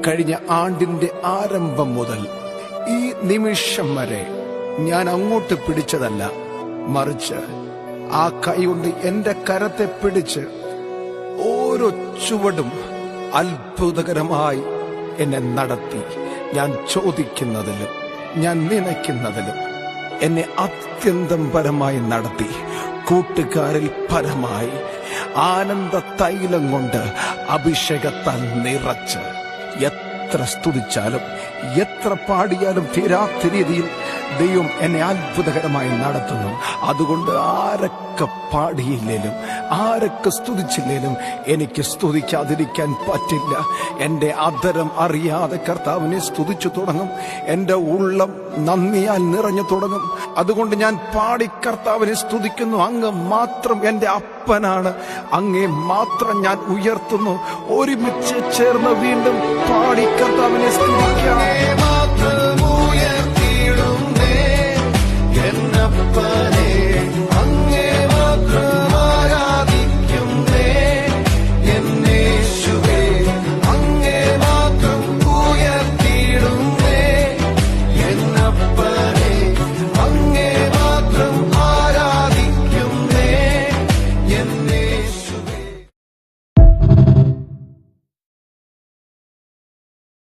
കഴിഞ്ഞ ആണ്ടിന്റെ ആരംഭം മുതൽ ഈ നിമിഷം വരെ ഞാൻ അങ്ങോട്ട് പിടിച്ചതല്ല, മറിച്ച് ആ കൈ കൊണ്ട് എന്റെ കരത്തെ പിടിച്ച് ഓരോ ചുവടും അത്ഭുതകരമായി എന്നെ നടത്തി. ഞാൻ ചോദിക്കുന്നതിലും ഞാൻ നനയ്ക്കുന്നതിലും എന്നെ അത്യന്തം പരമായി നടത്തി. കൂട്ടുകാരിൽ പരമായി ആനന്ദ തൈലം കൊണ്ട് അഭിഷേകത്താൽ നിറച്ച് എത്ര സ്തുതിച്ചാലും എത്ര പാടിയാലും തീരാത്ത രീതിയിൽ ദൈവം എന്നെ അത്ഭുതകരമായി നടത്തുന്നു. അതുകൊണ്ട് ആരൊക്കെ പാടിയില്ലേലും ആരൊക്കെ സ്തുതിച്ചില്ലേലും എനിക്ക് സ്തുതിക്കാതിരിക്കാൻ പറ്റില്ല. എന്റെ അധരം അറിയാതെ കർത്താവിനെ സ്തുതിച്ചു തുടങ്ങും. എന്റെ ഉള്ളം നന്ദിയാൽ നിറഞ്ഞു തുടങ്ങും. അതുകൊണ്ട് ഞാൻ പാടി കർത്താവിനെ സ്തുതിക്കുന്നു. അങ്ങ് മാത്രം എന്റെ അപ്പനാണ്, അങ്ങേ മാത്രം ഞാൻ ഉയർത്തുന്നു. ഒരുമിച്ച് ചേർന്ന് വീണ്ടും പാടി കർത്താവിനെ സ്തുതിക്കാം. മാത്രം ഉയർത്തിയിടുന്നേ എന്നപ്പ